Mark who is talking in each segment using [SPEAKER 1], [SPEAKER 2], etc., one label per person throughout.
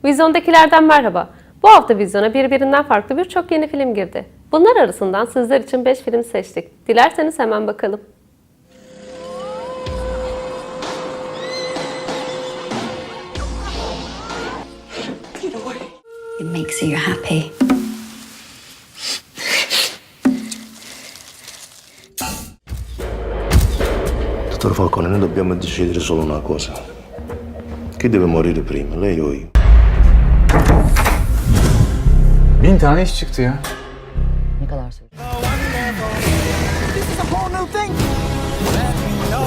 [SPEAKER 1] Vizyondakilerden merhaba. Bu hafta vizyona birbirinden farklı birçok yeni film girdi. Bunlar arasından sizler için 5 film seçtik. Dilerseniz hemen bakalım.
[SPEAKER 2] It makes you happy.
[SPEAKER 3] Dottor Falcone, noi dobbiamo decidere solo una cosa. Chi deve morire prima, lei o io?
[SPEAKER 4] 1000 tane iş çıktı ya.
[SPEAKER 5] Ne kadar sürdü?
[SPEAKER 6] This is a whole new thing. Let me know.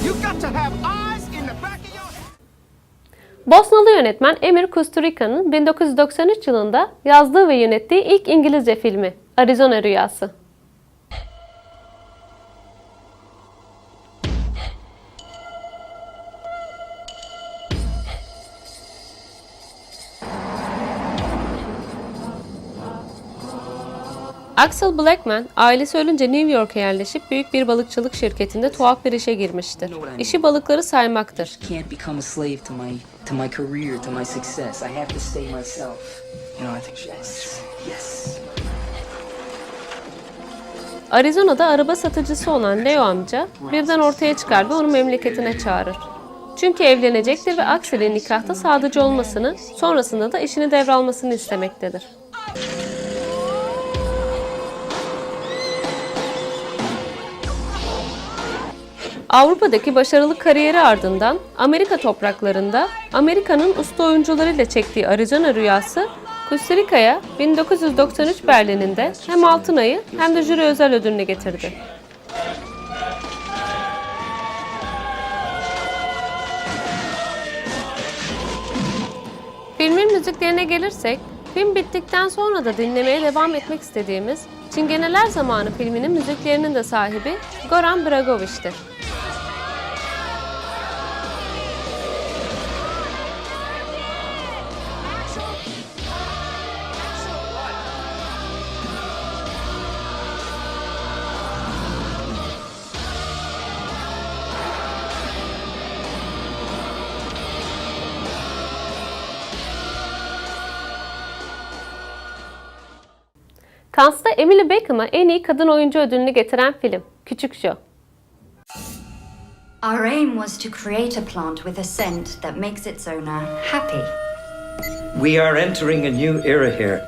[SPEAKER 6] You got to have eyes in the back of your head.
[SPEAKER 1] Bosnalı yönetmen Emir Kusturica'nın 1993 yılında yazdığı ve yönettiği ilk İngilizce filmi Arizona Rüyası. Axel Blackman, ailesi ölünce New York'a yerleşip büyük bir balıkçılık şirketinde tuhaf bir işe girmiştir. İşi balıkları saymaktır.
[SPEAKER 5] Can't become a slave to my career, to my success. I have to stay myself. You know, I think yes.
[SPEAKER 1] Arizona'da araba satıcısı olan Leo amca birden ortaya çıkar ve onu memleketine çağırır. Çünkü evlenecektir ve Axel'in nikahta sadıcı olmasını, sonrasında da işini devralmasını istemektedir. Avrupa'daki başarılı kariyeri ardından Amerika topraklarında Amerika'nın usta oyuncularıyla çektiği Arizona Rüyası, Kusturica'ya 1993 Berlin'inde hem Altın Ayı hem de jüri özel ödülünü getirdi. Filmin müziklerine gelirsek, film bittikten sonra da dinlemeye devam etmek istediğimiz Çingeneler Zamanı filminin müziklerinin de sahibi Goran Bregović'tir. Cannes'ta Emily Beckham'a en iyi kadın oyuncu ödülünü getiren film Küçük Joe.
[SPEAKER 2] Our aim was to create a plant with a scent that makes its owner happy.
[SPEAKER 7] We are entering a new era here.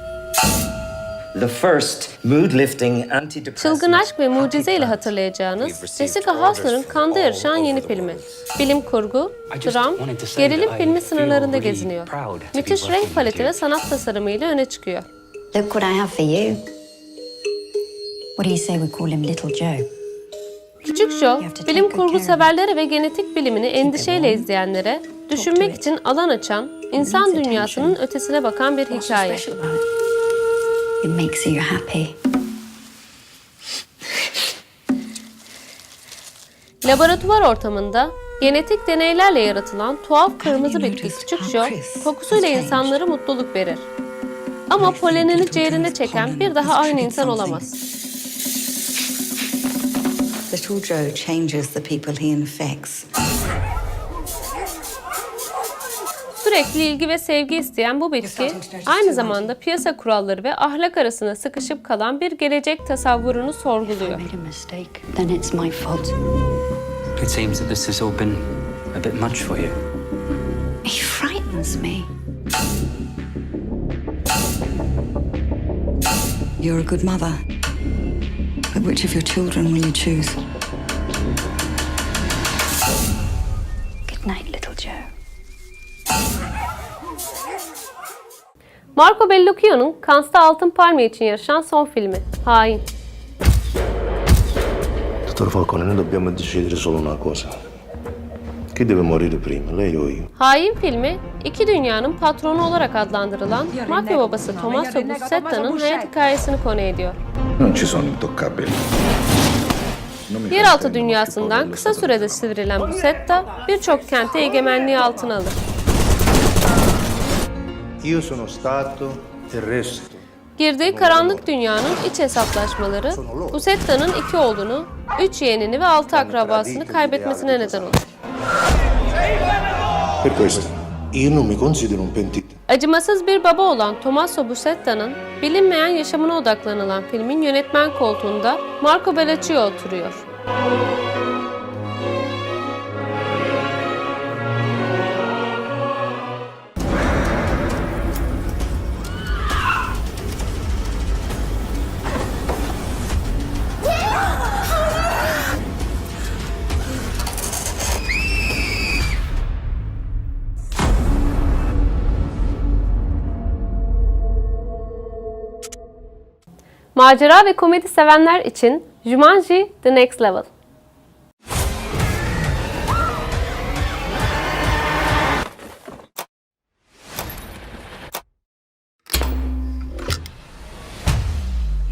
[SPEAKER 7] The first mood-lifting antidepressant.
[SPEAKER 1] Çılgın aşk ve mucize ile hatırlayacağınız Jessica Hausner'ın Kanda yarışan yeni filmi. Bilim kurgu, dram, gerilim filmi sınırlarında geziniyor. Müthiş renk paleti ve sanat tasarımıyla öne çıkıyor.
[SPEAKER 2] Look what I have for you. What do you say we call him Little Joe?
[SPEAKER 1] Küçük Joe, bilim kurgu severlere ve genetik bilimini endişeyle izleyenlere düşünmek için alan açan, insan dünyasının ötesine bakan bir hikaye.
[SPEAKER 2] It makes you happy.
[SPEAKER 1] Laboratuvar ortamında genetik deneylerle yaratılan tuhaf kırmızı bitki Küçük Joe, kokusuyla insanlara mutluluk verir. Ama polenini ciğerine çeken bir daha aynı insan olamaz.
[SPEAKER 8] Little Joe changes the people he infects.
[SPEAKER 1] Sürekli ilgi ve sevgi isteyen bu bitki, aynı zamanda piyasa kuralları ve ahlak arasında sıkışıp kalan bir gelecek tasavvurunu sorguluyor.
[SPEAKER 2] I made a mistake, then it's my fault.
[SPEAKER 9] It seems that this has all been a bit much for you.
[SPEAKER 2] He frightens me.
[SPEAKER 8] You're a good mother. But which of your children will you choose?
[SPEAKER 2] Good night, Little Joe.
[SPEAKER 1] Marco Bellocchio'nun Cannes'ta Altın Palmiye için yarışan son filmi Hain.
[SPEAKER 3] Dottor Falcone, noi dobbiamo decidere solo una cosa. Chi deve morire prima, lei o io?
[SPEAKER 1] Hain filmi, iki dünyanın patronu olarak adlandırılan mafya babası Tommaso Buscetta'nın hayat hikayesini konu ediyor.
[SPEAKER 3] Non ci sono intoccabili.
[SPEAKER 1] Yeraltı dünyasından kısa sürede sivrilen Buscetta, birçok kente egemenliği altına alır.
[SPEAKER 10] Io sono stato il resto.
[SPEAKER 1] Girdiği karanlık dünyanın iç hesaplaşmaları, Buscetta'nın 2 oğlunu, 3 yeğenini ve 6 akrabasını kaybetmesine neden olur.
[SPEAKER 3] Per questo Io non mi considero un pentito.
[SPEAKER 1] Acımasız bir baba olan Tommaso Buscetta'nın bilinmeyen yaşamına odaklanılan filmin yönetmen koltuğunda Marco Bellaccio oturuyor. Macera ve komedi sevenler için Jumanji: The Next Level.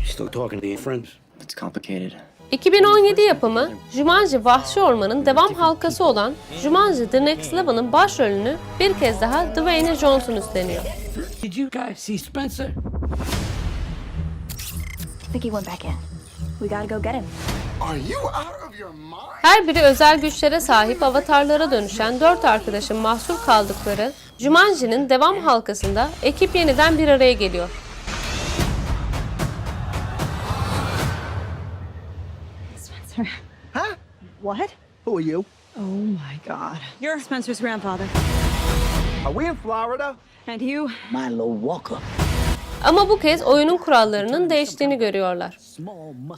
[SPEAKER 10] Still talking to your friends?
[SPEAKER 5] It's complicated.
[SPEAKER 1] 2017 yapımı Jumanji: Vahşi Orman'ın devam halkası olan Jumanji: The Next Level'ın başrolünü bir kez daha Dwayne Johnson üstleniyor.
[SPEAKER 6] Did you guys see Spencer?
[SPEAKER 2] I think he went back in. We gotta go get him.
[SPEAKER 6] Are you out of your mind?
[SPEAKER 1] Her biri özel güçlere sahip avatarlara dönüşen 4 arkadaşın mahsur kaldıkları Jumanji'nin devam halkasında ekip yeniden bir araya geliyor.
[SPEAKER 8] Spencer.
[SPEAKER 6] Huh?
[SPEAKER 8] What?
[SPEAKER 6] Who are you?
[SPEAKER 8] Oh my God. You're Spencer's grandfather.
[SPEAKER 6] Are we in Florida?
[SPEAKER 8] And you?
[SPEAKER 6] Milo Walker.
[SPEAKER 1] Ama bu kez oyunun kurallarının değiştiğini görüyorlar.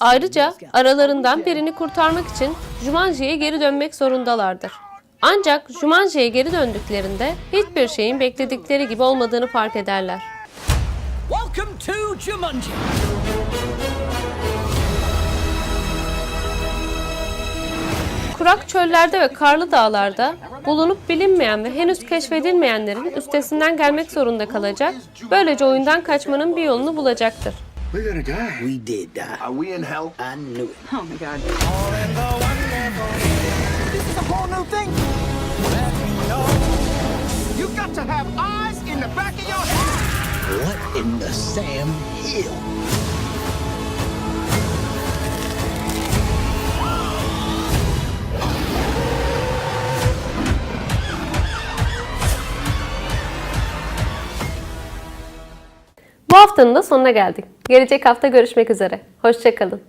[SPEAKER 1] Ayrıca aralarından birini kurtarmak için Jumanji'ye geri dönmek zorundalardır. Ancak Jumanji'ye geri döndüklerinde hiçbir şeyin bekledikleri gibi olmadığını fark ederler.
[SPEAKER 6] Welcome to Jumanji.
[SPEAKER 1] Kurak çöllerde ve karlı dağlarda bulunup bilinmeyen ve henüz keşfedilmeyenlerin üstesinden gelmek zorunda kalacak, böylece oyundan kaçmanın bir yolunu bulacaktır.
[SPEAKER 10] We're gonna die.
[SPEAKER 6] We did die. Are we in hell? I knew it.
[SPEAKER 8] Oh my God.
[SPEAKER 6] This is a whole new thing. Let me know. You got to have eyes in the back of your head. What in the Sam Hill?
[SPEAKER 1] Bu haftanın da sonuna geldik. Gelecek hafta görüşmek üzere. Hoşça kalın.